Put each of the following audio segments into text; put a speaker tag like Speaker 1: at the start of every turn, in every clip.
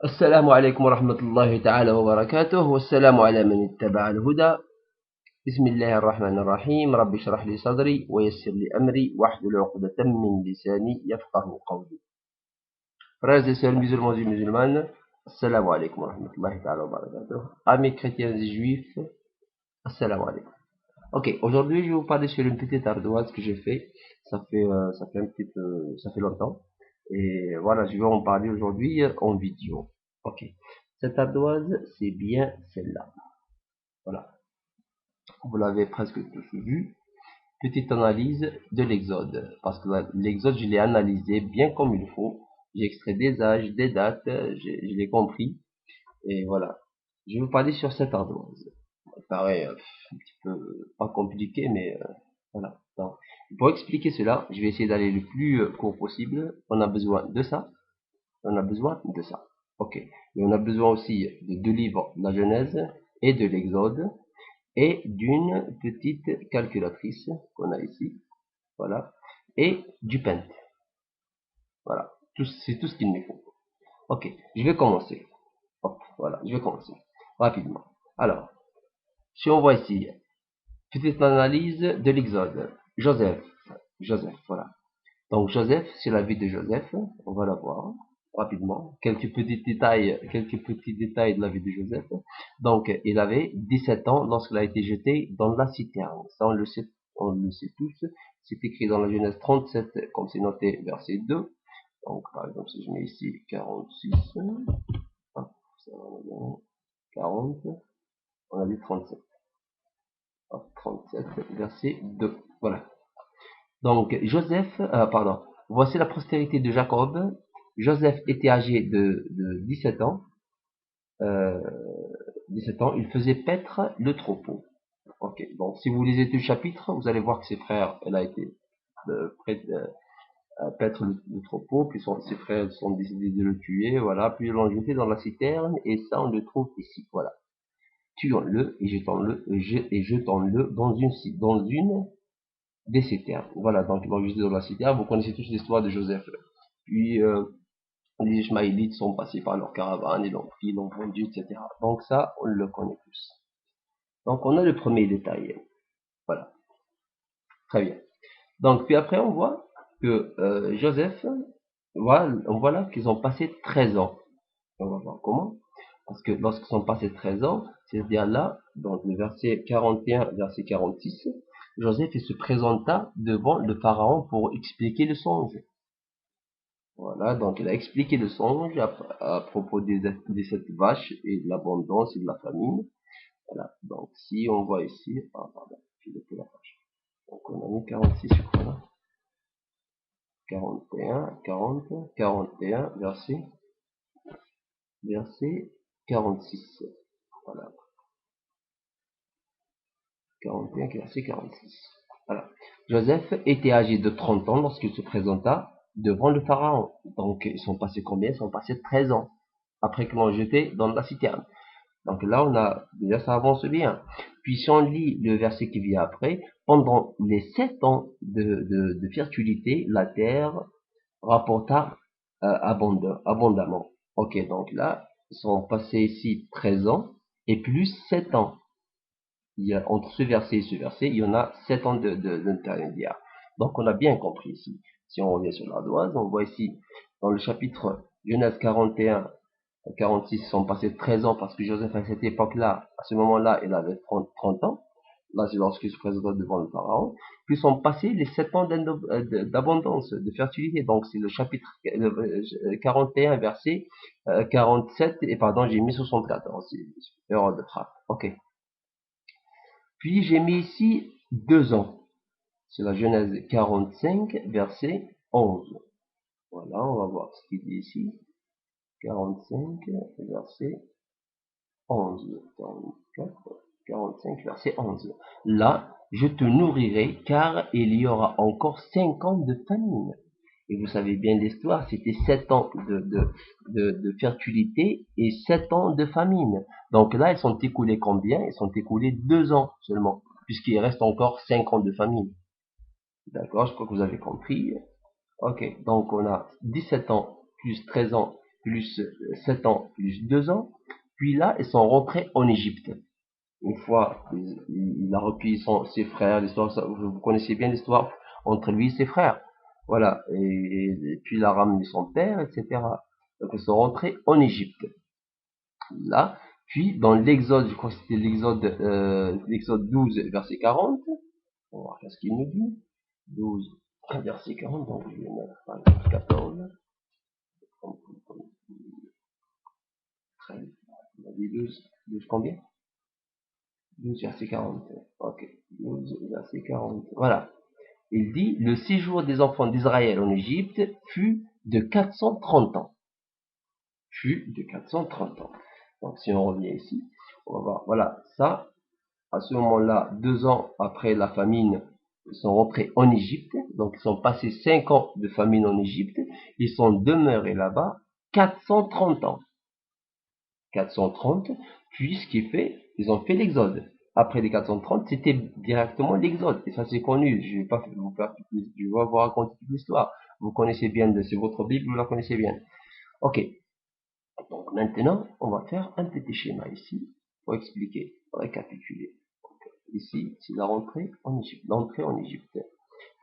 Speaker 1: السلام عليكم ورحمة الله تعالى وبركاته والسلام على من اتبع الهدى. بسم الله الرحمن الرحيم. رب اشرح لي صدري ويسر لي أمري واحلل عقدة من لساني يفقه قولي. Frères et sœurs musulmans et musulmanes, assalamu alaikum wa rahmatullahi ta'ala wa barakatuh. Amis chrétiens et juifs, assalamu alaikum. Ok, aujourd'hui je vais vous parler sur une petite ardoise que j'ai fait. Ça fait longtemps. Et voilà, je vais en parler aujourd'hui en vidéo. Ok, cette ardoise, c'est bien celle-là. Voilà, vous l'avez presque tous vu. Petite analyse de l'Exode, parce que l'Exode, je l'ai analysé bien comme il faut. J'ai extrait des âges, des dates, je l'ai compris. Et voilà, je vais vous parler sur cette ardoise. Ça paraît un petit peu pas compliqué, mais voilà. Donc, pour expliquer cela, je vais essayer d'aller le plus court possible. On a besoin de ça. On a besoin de ça. Ok. Et on a besoin aussi de deux livres, la Genèse et de l'Exode, et d'une petite calculatrice qu'on a ici. Voilà. Et du Paint. Voilà. C'est tout ce qu'il me faut. Ok. Je vais commencer. Hop, voilà. Je vais commencer rapidement. Alors, si on voit ici, petite analyse de l'Exode. Joseph, voilà. Donc Joseph, c'est la vie de Joseph, on va la voir rapidement. Quelques petits détails de la vie de Joseph. Donc il avait 17 ans lorsqu'il a été jeté dans la citerne. Ça on le sait tous. C'est écrit dans la Genèse 37, comme c'est noté verset 2. Donc par exemple si je mets ici 46, hop, ça va, 40, on a dit 37. Hop, 37, verset 2. Voilà. Donc, voici la postérité de Jacob. Joseph était âgé de 17 ans. 17 ans, il faisait paître le troupeau. Ok, donc si vous lisez tout le chapitre, vous allez voir que ses frères, elle a été prêt à paître le troupeau, puis ses frères sont décidés de le tuer, voilà, puis ils l'ont jeté dans la citerne, et ça on le trouve ici, voilà. Tuons-le et jetons-le dans une des citernes. Voilà, donc ils l'ont jeté dans la citerne. Vous connaissez tous l'histoire de Joseph. Puis les Ishmaélites sont passés par leur caravane, ils l'ont pris, ils l'ont vendu, etc. Donc ça, on le connaît tous. Donc on a le premier détail. Voilà, très bien. Donc puis après on voit que Joseph, voilà, on voit là qu'ils ont passé 13 ans. On va voir comment. Parce que lorsqu'ils ont passé 13 ans, c'est-à-dire là, dans le verset 41, verset 46, Joseph il se présenta devant le pharaon pour expliquer le songe. Voilà, donc il a expliqué le songe à propos des 7 vaches et de l'abondance et de la famine. Voilà, donc si on voit ici, ah pardon, j'ai loupé la page. Donc on a mis 46 je crois là. 41, 40, 41, verset 46. Voilà, 41, verset 46. Voilà. Joseph était âgé de 30 ans lorsqu'il se présenta devant le pharaon. Donc ils sont passés combien? Ils sont passés 13 ans après qu'ils l'ont jeté dans la citerne. Donc là, déjà ça avance bien. Puis si on lit le verset qui vient après, pendant les 7 ans de fertilité, la terre rapporta abondamment. Ok, donc là, ils sont passés ici 13 ans et plus 7 ans. Il y a, entre ce verset et ce verset, il y en a 7 ans d'intermédiaire. Donc on a bien compris ici. Si on revient sur l'ardoise, on voit ici dans le chapitre Genèse 41, 46 sont passés 13 ans parce que Joseph à cette époque-là, à ce moment-là, il avait 30 ans. Là, c'est lorsqu'il se présenta devant le pharaon. Puis sont passés les 7 ans d'abondance, de fertilité. Donc c'est le chapitre 41, verset 47, et pardon, j'ai mis 74. C'est erreur de frappe. Ok. Puis j'ai mis ici 2 ans. C'est la Genèse 45, verset 11. Voilà, on va voir ce qu'il dit ici. 45, verset 11. 44, 45, verset 11. Là, je te nourrirai, car il y aura encore 5 ans de famine. Et vous savez bien l'histoire, c'était 7 ans de fertilité et 7 ans de famine. Donc là, ils sont écoulés combien? Ils sont écoulés 2 ans seulement, puisqu'il reste encore 5 ans de famine. D'accord, je crois que vous avez compris. Ok, donc on a 17 ans plus 13 ans plus 7 ans, plus 2 ans. Puis là, ils sont rentrés en Égypte. Une fois, il a recueilli ses frères, l'histoire, vous connaissez bien l'histoire entre lui et ses frères. Voilà. Et puis il a ramené son père, etc. Donc ils sont rentrés en Égypte. Là, puis dans l'Exode, je crois que c'était l'Exode 12, verset 40. On va voir ce qu'il nous dit. 12, verset 40, donc je vais mettre 14, 13, on a dit 12, 12 combien? 12 verset 40. Ok, 12 verset 40. Voilà. Il dit, le séjour des enfants d'Israël en Égypte fut de 430 ans. Fut de 430 ans. Donc si on revient ici, on va voir, voilà, ça, à ce moment-là, 2 ans après la famine, ils sont rentrés en Égypte, donc ils sont passés 5 ans de famine en Égypte, ils sont demeurés là-bas 430 ans. 430, puis ce qui fait, ils ont fait l'exode. Après les 430, c'était directement l'exode, et ça c'est connu, je vais pas vous faire, je vais vous raconter toute l'histoire. Vous connaissez bien, c'est votre Bible, vous la connaissez bien. Ok, donc maintenant, on va faire un petit schéma ici, pour expliquer, pour récapituler. Ici, c'est la rentrée en Égypte. L'entrée en Égypte.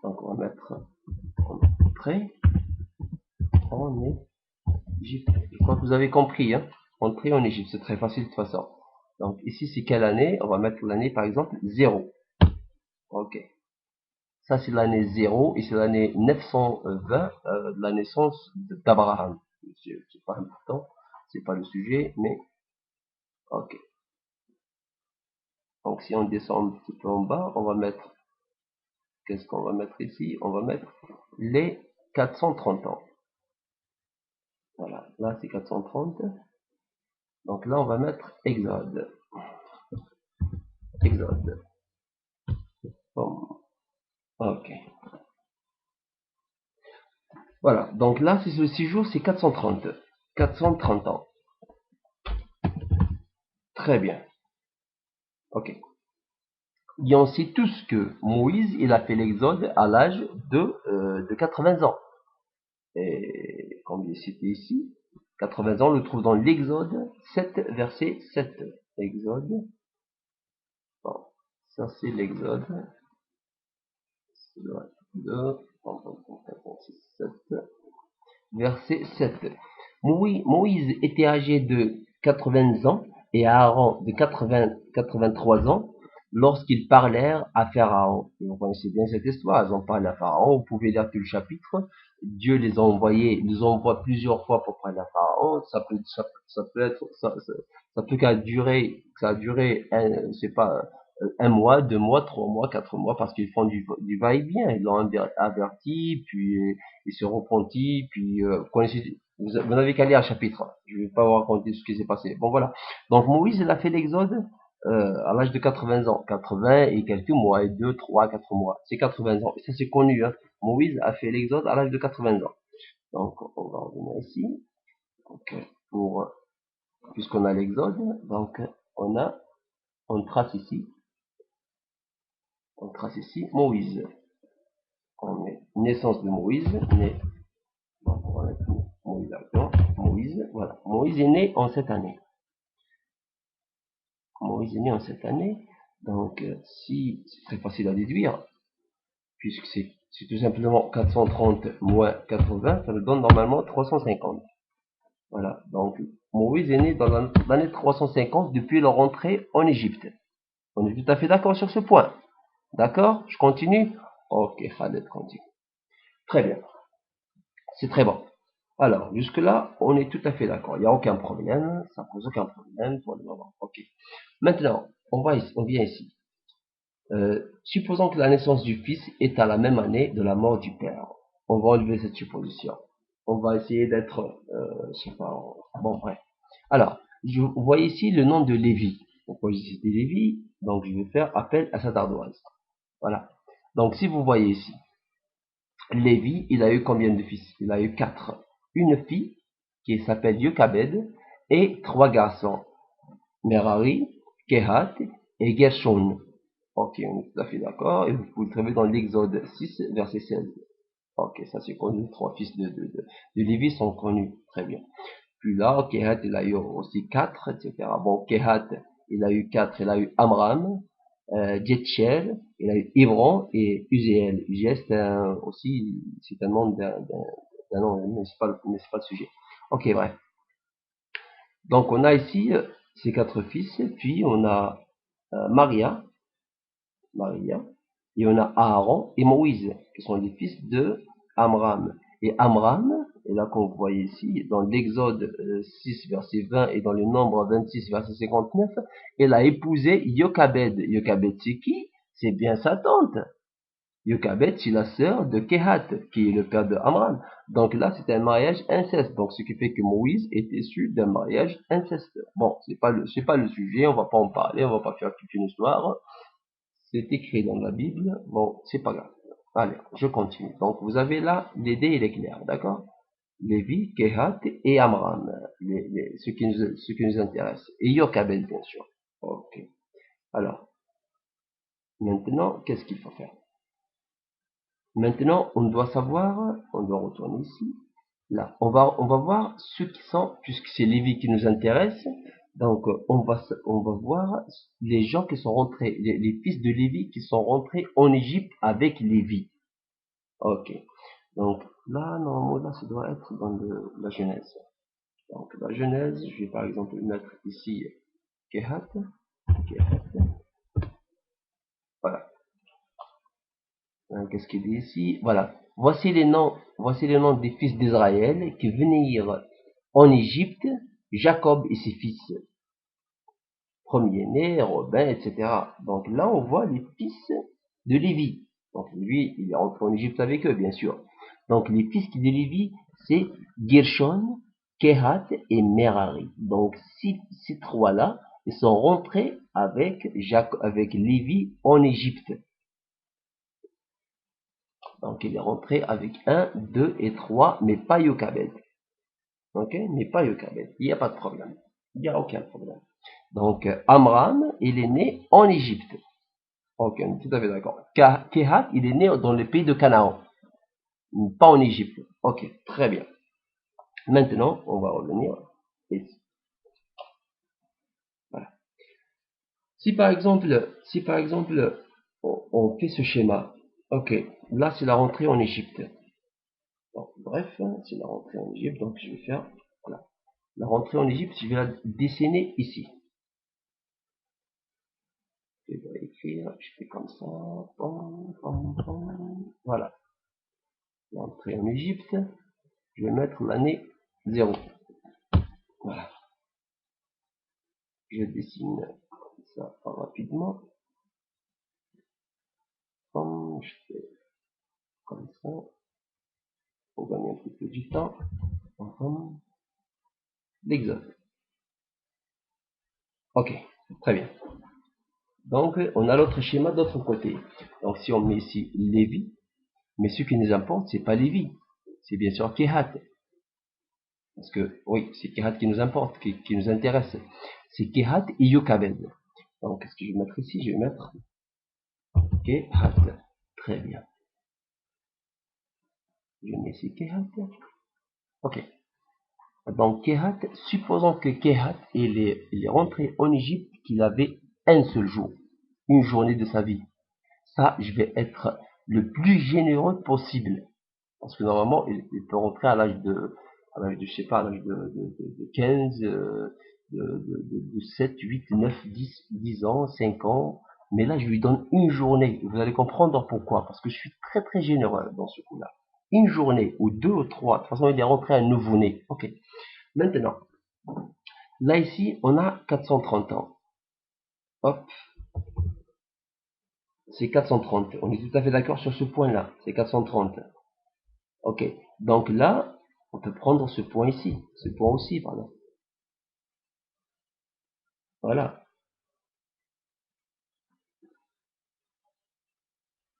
Speaker 1: Donc, on va mettre entrée en Égypte. Je crois que vous avez compris, hein. Entrée en Égypte, c'est très facile de toute façon. Donc, ici, c'est quelle année? On va mettre l'année, par exemple, 0. Ok. Ça, c'est l'année 0 et c'est l'année 920 de la naissance d'Abraham. C'est pas important, c'est pas le sujet, mais ok. Donc, si on descend un petit peu en bas, on va mettre, qu'est-ce qu'on va mettre ici? On va mettre les 430 ans. Voilà, là c'est 430. Donc là on va mettre Exode. Exode. Bon. Ok. Voilà, donc là c'est ce 6 jours, c'est 430. 430 ans. Très bien. Ok. Et on sait tous que Moïse, il a fait l'exode à l'âge de 80 ans. Et comme il est cité ici, 80 ans, on le trouve dans l'Exode 7, verset 7. Exode. Bon, ça c'est l'Exode. Verset 7. Moïse était âgé de 80 ans et Aaron de 83 ans lorsqu'ils parlèrent à Pharaon. Et vous connaissez bien cette histoire, ils ont parlé à Pharaon, vous pouvez lire tout le chapitre. Dieu les a envoyés, ils nous envoie plusieurs fois pour parler à Pharaon. Ça peut être, ça peut qu'à durer, ça a duré, c'est pas, 1 mois, 2 mois, 3 mois, 4 mois, parce qu'ils font du va-et-vient. Ils l'ont averti, puis il se repentit, puis vous n'avez qu'à lire un chapitre. Je ne vais pas vous raconter ce qui s'est passé. Bon voilà. Donc Moïse, il a fait l'exode à l'âge de 80 ans. 80 et quelques mois, et 2, 3, 4 mois. C'est 80 ans. Et ça c'est connu. Hein. Moïse a fait l'exode à l'âge de 80 ans. Donc on va revenir ici. Donc, puisqu'on a l'exode, donc on trace ici Moïse. On met naissance de Moïse, né. Donc, on va mettre Moïse là-dedans. Moïse, voilà. Moïse est né en cette année. Moïse est né en cette année. Donc, si c'est très facile à déduire, puisque c'est tout simplement 430 moins 80, ça nous donne normalement 350. Voilà. Donc, Moïse est né dans l'année 350 depuis leur entrée en Égypte. On est tout à fait d'accord sur ce point. D'accord? Je continue? Ok, Khaled continue. Très bien. C'est très bon. Alors, jusque-là, on est tout à fait d'accord. Il n'y a aucun problème. Ça pose aucun problème pour le moment. Ok. Maintenant, on vient ici. Supposons que la naissance du fils est à la même année de la mort du père. On va enlever cette supposition. On va essayer d'être, je sais pas, bon, bref. Alors, vous voyez ici le nom de Lévi. Pourquoi j'ai cité Lévi? Donc, je vais faire appel à cette ardoise. Voilà. Donc, si vous voyez ici, Lévi, il a eu combien de fils? Il a eu 4. Une fille, qui s'appelle Yokabed, et 3 garçons. Merari, Kehat et Gershon. Ok, on est tout à fait d'accord. Et vous pouvez le trouver dans l'Exode 6, verset 16. Ok, ça c'est connu. 3 fils de Lévi sont connus. Très bien. Puis là, Kehat, il a eu aussi 4, etc. Bon, Kehat, il a eu 4, il a eu Amram, Jetchel, il a eu Ivron et Uziel. Uziel, aussi, c'est un nom d'un nom, mais c'est pas le sujet. Ok, bref. Donc, on a ici ces 4 fils, puis on a Maria, et on a Aaron et Moïse, qui sont les fils de Amram. Et Amram, et là qu'on voit ici, dans l'Exode 6, verset 20, et dans le Nombre 26, verset 59, elle a épousé Yokabed. Yokabed, c'est qui? C'est bien sa tante. Yokabed, c'est la sœur de Kehat, qui est le père de Amram. Donc là, c'est un mariage inceste. Donc, ce qui fait que Moïse est issu d'un mariage inceste. Bon, c'est pas le sujet, on va pas en parler, on va pas faire toute une histoire. C'est écrit dans la Bible. Bon, c'est pas grave. Allez, je continue. Donc, vous avez là l'idée, il est clair, d'accord? Lévi, Kehat et Amram, ce qui nous intéresse. Et Yokabed, bien sûr. Ok. Alors, maintenant, qu'est-ce qu'il faut faire? Maintenant, on doit savoir, on doit retourner ici. Là, on va voir ceux qui sont, puisque c'est Lévi qui nous intéresse, donc on va voir les gens qui sont rentrés, les fils de Lévi qui sont rentrés en Égypte avec Lévi. Ok. Donc là, normalement, là, ça doit être dans la Genèse. Donc la Genèse, je vais par exemple mettre ici Kehat. Voilà. Qu'est-ce qu'il dit ici? Voilà. Voici les noms des fils d'Israël qui venirent en Égypte, Jacob et ses fils. Premier-né, Robin, etc. Donc là, on voit les fils de Lévi. Donc lui, il est rentré en Égypte avec eux, bien sûr. Donc les fils de Lévi, c'est Gershon, Kehat et Merari. Donc ces trois-là, ils sont rentrés avec Lévi en Égypte. Donc il est rentré avec 1, 2 et 3, mais pas Yokabed. Ok? Mais pas Yokabed. Il n'y a pas de problème. Il n'y a aucun problème. Donc, Amram, il est né en Égypte. Ok, on est tout à fait d'accord. Kehat, il est né dans le pays de Canaan, pas en Égypte. Ok, très bien. Maintenant, on va revenir ici. Voilà. Si par exemple, on fait ce schéma, ok, là c'est la rentrée en Égypte. Bon, bref, c'est la rentrée en Égypte, donc je vais faire, voilà. La rentrée en Égypte, je vais la dessiner ici. Je vais écrire, je fais comme ça, voilà. L'entrée en Égypte, je vais mettre l'année 0. Voilà. Je dessine ça rapidement. Je fais comme ça, pour gagner un petit peu du temps. L'exode. Ok, très bien. Donc, on a l'autre schéma de l'autre côté. Donc, si on met ici Lévi, mais ce qui nous importe, c'est pas Lévi, c'est bien sûr Kehat. Parce que, oui, c'est Kehat qui nous importe, qui nous intéresse. C'est Kehat et Yokabed. Donc, qu'est-ce que je vais mettre ici? Je vais mettre Kehat. Très bien. Je mets ici Kehat. Ok. Donc, Kehat, supposons que Kehat, il est rentré en Égypte qu'il avait un seul jour, une journée de sa vie. Ça, je vais être le plus généreux possible. Parce que normalement, il peut rentrer à l'âge je sais pas, à l'âge de 15, de 7, 8, 9, 10 ans, 5 ans. Mais là, je lui donne une journée. Vous allez comprendre pourquoi. Parce que je suis très très généreux dans ce coup-là. Une journée, ou deux ou trois. De toute façon, il est rentré à nouveau-né. Ok. Maintenant, là ici, on a 430 ans. Hop, c'est 430. On est tout à fait d'accord sur ce point-là. C'est 430. Ok. Donc là, on peut prendre ce point ici. Ce point aussi, pardon. Voilà.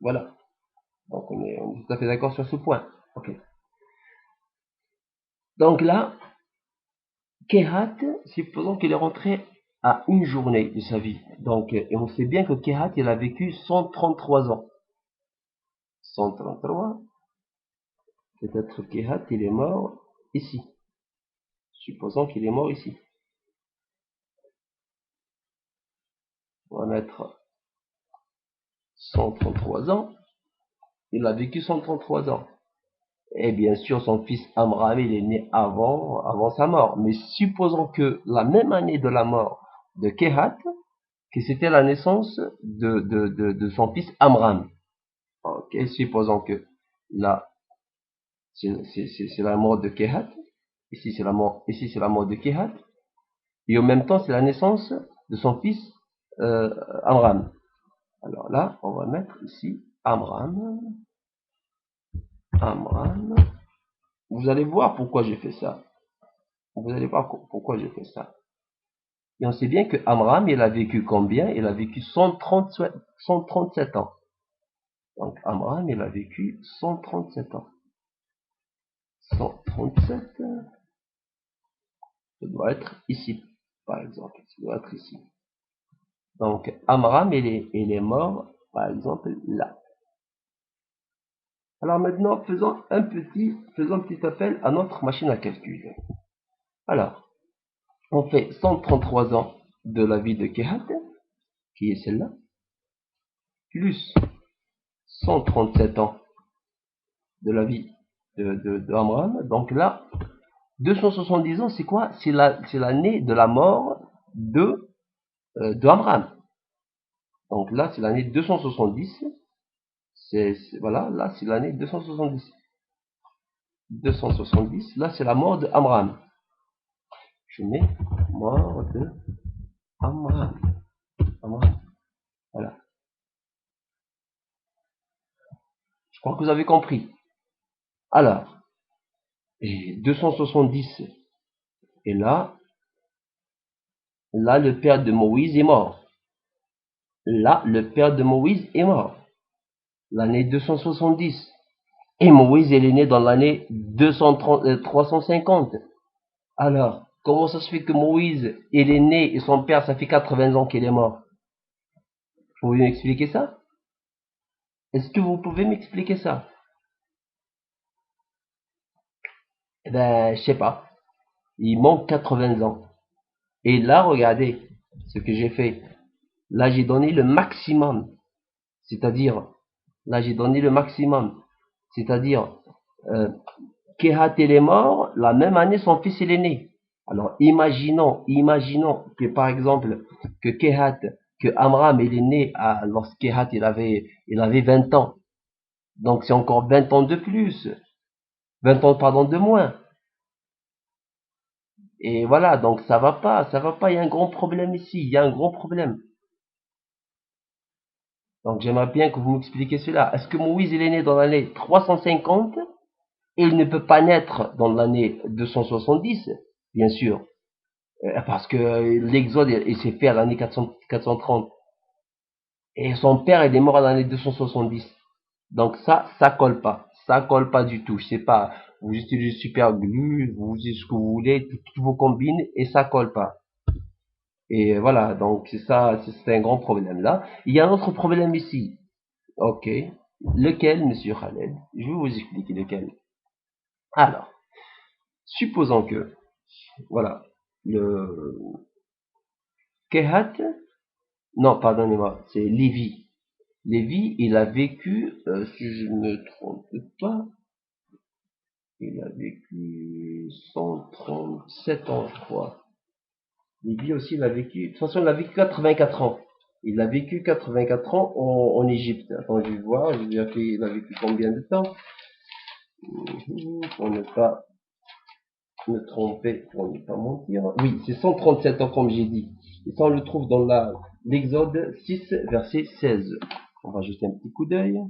Speaker 1: Voilà. Donc on est tout à fait d'accord sur ce point. Ok. Donc là, Kehat, supposons qu'il est rentré à une journée de sa vie. Donc, et on sait bien que Kehat, il a vécu 133 ans. 133. Peut-être Kehat, il est mort ici. Supposons qu'il est mort ici. On va mettre 133 ans. Il a vécu 133 ans. Et bien sûr, son fils Amram, il est né avant sa mort. Mais supposons que la même année de la mort de Kehat, que c'était la naissance de son fils Amram. Ok, supposons que là, c'est la mort de Kehat. Ici, c'est la mort de Kehat. Et en même temps, c'est la naissance de son fils Amram. Alors là, on va mettre ici Amram. Amram. Vous allez voir pourquoi j'ai fait ça. Vous allez voir pourquoi j'ai fait ça. Et on sait bien que Amram, il a vécu combien? Il a vécu 137 ans. Donc Amram, il a vécu 137 ans. 137, ça doit être ici, par exemple. Ça doit être ici. Donc Amram, il est mort, par exemple, là. Alors maintenant, faisons un petit appel à notre machine à calcul. Alors, on fait 133 ans de la vie de Kehat, qui est celle-là, plus 137 ans de la vie de Amram. Donc là, 270 ans, c'est quoi? C'est l'année de la mort de Amram. Donc là, c'est l'année 270. Voilà, là, c'est l'année 270. 270, là, c'est la mort de Amram. Je mets mort de Amram. Amram. Voilà. Je crois que vous avez compris. Alors, et 270. Et là, le père de Moïse est mort. Là, le père de Moïse est mort. L'année 270. Et Moïse, il est né dans l'année 350. Alors, comment ça se fait que Moïse, il est né et son père, ça fait 80 ans qu'il est mort? Vous pouvez m'expliquer ça? Est-ce que vous pouvez m'expliquer ça? Eh ben, je sais pas. Il manque 80 ans. Et là, regardez ce que j'ai fait. Là, j'ai donné le maximum. C'est-à-dire, là, j'ai donné le maximum. C'est-à-dire, Kehat il est mort, la même année, son fils il est né. Alors, imaginons que, par exemple, que Amram il est né lorsque Kehat il avait 20 ans. Donc, c'est encore 20 ans de plus. 20 ans, pardon, de moins. Et voilà, donc ça va pas, il y a un grand problème ici, il y a un gros problème. Donc j'aimerais bien que vous m'expliquiez cela. Est-ce que Moïse il est né dans l'année 350 et il ne peut pas naître dans l'année 270? Bien sûr, parce que l'exode il s'est fait à l'année 430 et son père il est mort à l'année 270. Donc ça colle pas, du tout. Je sais pas, vous utilisez super glue, vous utilisez ce que vous voulez, tout vous combine et ça colle pas. Et voilà, donc c'est ça, c'est un grand problème là. Il y a un autre problème ici. Ok. Lequel, monsieur Khaled? Je vais vous expliquer lequel. Alors, supposons que, voilà, le Kehat, non, pardonnez-moi, c'est Lévi. Lévi, il a vécu, si je ne me trompe pas, il a vécu 137 ans, je crois. Lévi aussi, il a vécu, de toute façon, il a vécu 84 ans. Il a vécu 84 ans en Égypte. Attends, je vais voir, je vais vérifier, il a vécu combien de temps pour ne pas me tromper, pour ne pas mentir. Oui, c'est 137 ans comme j'ai dit. Et ça, on le trouve dans l'Exode 6, verset 16. On va jeter un petit coup d'œil.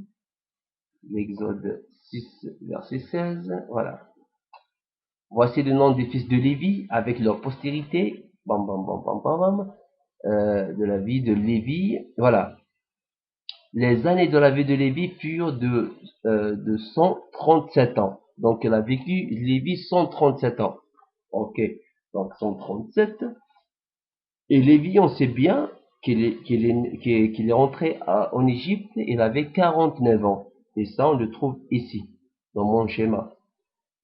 Speaker 1: L'Exode 6, verset 16. Voilà. Voici le nom des fils de Lévi avec leur postérité. Bam, bam, bam, bam, bam, bam. De la vie de Lévi. Voilà. Les années de la vie de Lévi furent de 137 ans. Donc, elle a vécu Lévi 137 ans. Ok. Donc, 137. Et Lévi, on sait bien qu'il est rentré en Égypte, il avait 49 ans. Et ça, on le trouve ici, dans mon schéma.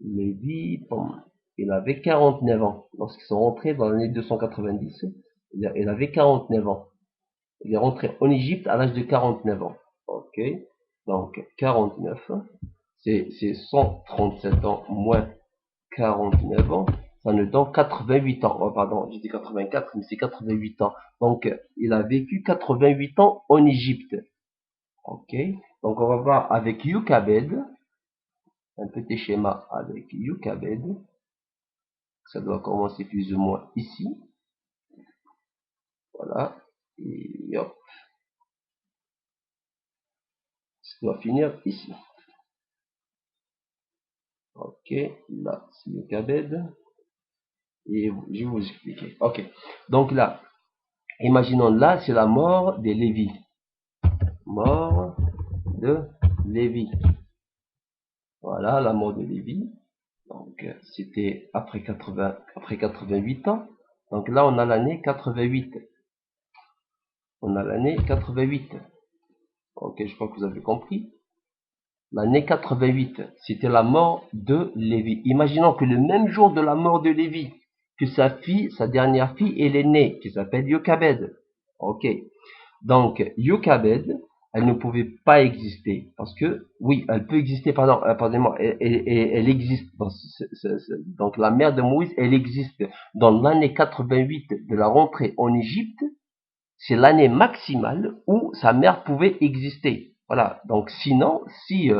Speaker 1: Lévi, bon. il avait 49 ans. Lorsqu'ils sont rentrés dans l'année 290, il avait 49 ans. Il est rentré en Égypte à l'âge de 49 ans. Ok. Donc, 49, c'est 137 ans moins 49 ans. Ça nous donne 88 ans. Oh, pardon, j'ai dit 84, mais c'est 88 ans. Donc, il a vécu 88 ans en Égypte. Ok. Donc, on va voir avec Yukabed, un petit schéma avec Yukabed. Ça doit commencer plus ou moins ici. Voilà. Et hop. Ça doit finir ici. Ok. Là, c'est Yukabed. Et je vais vous expliquer. Ok. Donc là, imaginons là, c'est la mort de Lévi. Mort de Lévi. Voilà, la mort de Lévi. Donc, c'était après 88 ans. Donc là, on a l'année 88. On a l'année 88. Ok, je crois que vous avez compris. L'année 88, c'était la mort de Lévi. Imaginons que le même jour de la mort de Lévi, que sa fille, sa dernière fille, elle est née, qui s'appelle Yokabed. Ok. Donc, Yokabed, elle ne pouvait pas exister. Parce que, oui, elle peut exister, pardonnez-moi, elle existe. Donc, la mère de Moïse, elle existe. Dans l'année 88 de la rentrée en Égypte, c'est l'année maximale où sa mère pouvait exister. Voilà. Donc, sinon, si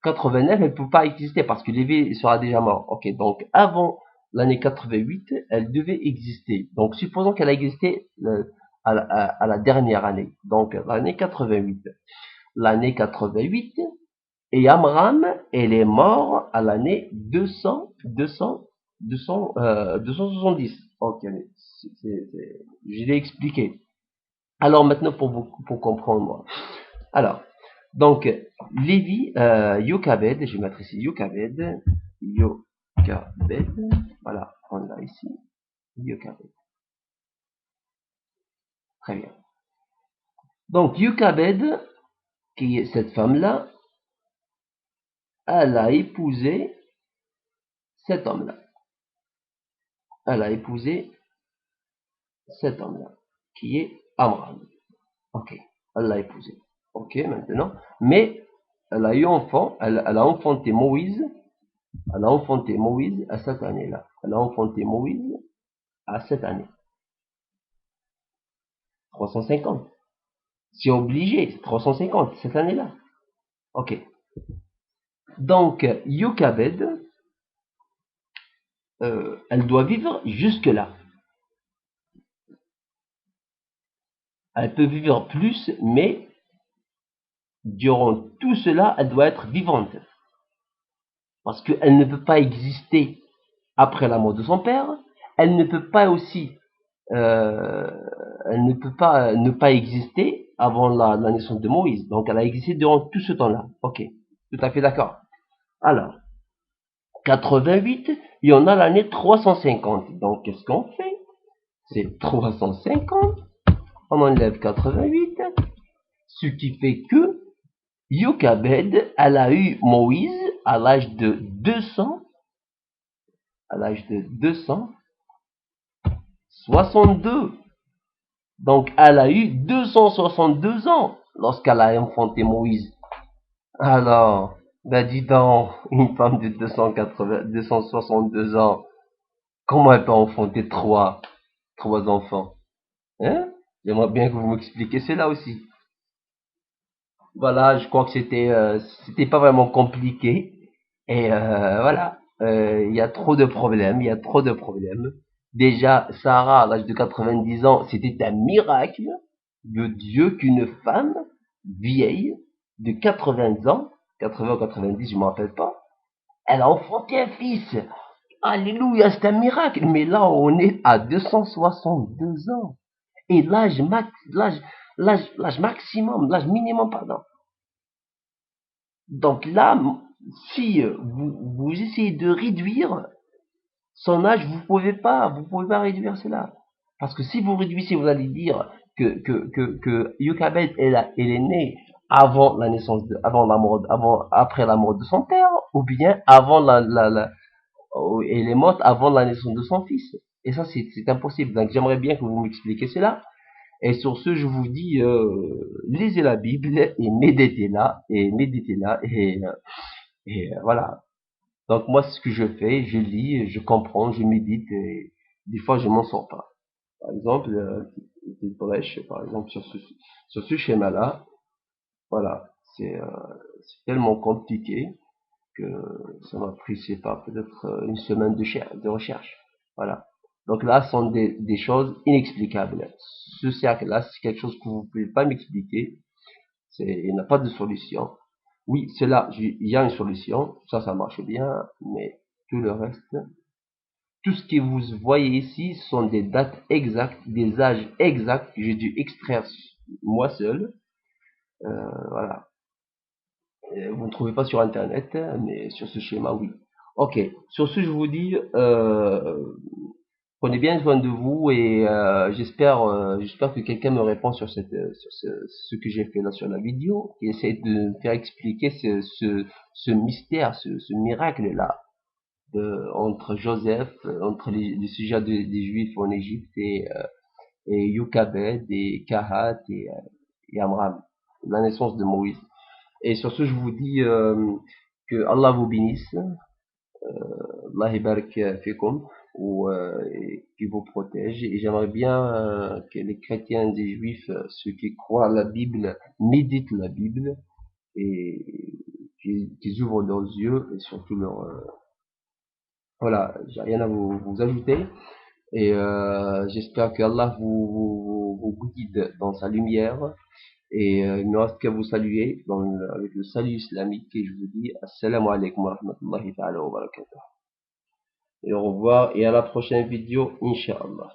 Speaker 1: 89, elle ne peut pas exister parce que Lévi sera déjà mort. Ok. Donc, avant l'année 88, elle devait exister. Donc, supposons qu'elle a existé à la dernière année. Donc, l'année 88. L'année 88, et Amram, elle est mort à l'année 270. Ok, je l'ai expliqué. Alors maintenant, pour comprendre. Alors, donc, Lévi, Yokabed, je vais mettre ici Yokabed, voilà, on l'a ici, Yokabed. Très bien. Donc, Yokabed, qui est cette femme-là, elle a épousé cet homme-là. Elle a épousé cet homme-là, qui est Amram. Ok, elle l'a épousé. Ok, maintenant. Mais elle a eu enfant, elle a enfanté Moïse. Elle a enfanté Moïse à cette année-là. Elle a enfanté Moïse à cette année. 350. C'est obligé, 350, cette année-là. Ok. Donc, Yokabed, elle doit vivre jusque-là. Elle peut vivre plus, mais durant tout cela, elle doit être vivante. Parce qu'elle ne peut pas exister après la mort de son père. Elle ne peut pas aussi, euh, elle ne peut pas ne pas exister avant la naissance de Moïse. Donc elle a existé durant tout ce temps-là. Ok, tout à fait d'accord. Alors, 88, il y en a l'année 350. Donc qu'est-ce qu'on fait? C'est 350, on enlève 88, ce qui fait que Yokabed, elle a eu Moïse à l'âge de 200, à l'âge de 262. Donc, elle a eu 262 ans lorsqu'elle a enfanté Moïse. Alors, ben dis donc, une femme de 262 ans, comment elle peut enfanter trois enfants? Hein? J'aimerais bien que vous m'expliquiez cela aussi. Voilà, je crois que c'était pas vraiment compliqué. Et voilà, il y a trop de problèmes, il y a trop de problèmes. Déjà, Sarah, à l'âge de 90 ans, c'était un miracle de Dieu qu'une femme vieille de 80 ans, 80 ou 90, je ne me rappelle pas, elle a enfanté un fils. Alléluia, c'est un miracle. Mais là, on est à 262 ans. Et l'âge maximum, l'âge minimum, pardon. Donc là, si vous essayez de réduire son âge, vous pouvez pas réduire cela. Parce que si vous réduisez, vous allez dire que Yokabed, elle est née avant la naissance, après la mort de son père, ou bien avant elle est morte avant la naissance de son fils. Et ça, c'est impossible. Donc, j'aimerais bien que vous m'expliquiez cela. Et sur ce, je vous dis, lisez la Bible et méditez-la, voilà. Donc, moi, ce que je fais, je lis, je comprends, je médite, et des fois, je m'en sors pas. Par exemple, petite brèche, par exemple, sur ce schéma-là, voilà, c'est tellement compliqué que ça m'a pris, je sais pas, peut-être une semaine de recherche. Voilà. Donc là, ce sont des choses inexplicables. Ce cercle-là, c'est quelque chose que vous pouvez pas m'expliquer. Il n'y a pas de solution. Oui, cela, il y a une solution. Ça marche bien, mais tout le reste, tout ce que vous voyez ici sont des dates exactes, des âges exacts que j'ai dû extraire moi seul. Voilà. Vous ne trouvez pas sur internet, mais sur ce schéma, oui. Ok. Sur ce, je vous dis, prenez bien soin de vous et j'espère que quelqu'un me répond sur ce que j'ai fait là sur la vidéo, qui essaie de me faire expliquer ce mystère, ce miracle là entre Joseph, entre les sujets des Juifs en Égypte et Yochebed et Kahat et Amram, la naissance de Moïse. Et sur ce, je vous dis que Allah vous bénisse, Allah barak fikum, et qui vous protège. Et j'aimerais bien que les chrétiens et juifs, ceux qui croient à la Bible, méditent la Bible et qu'ils ouvrent leurs yeux et surtout voilà, j'ai rien à vous ajouter. Et j'espère que Allah vous guide dans sa lumière. Et il ne reste qu'à vous saluer avec le salut islamique et je vous dis Assalamu alaikum wa rahmatullahi ta'ala wa barakatuh. Et au revoir et à la prochaine vidéo, Inch'Allah.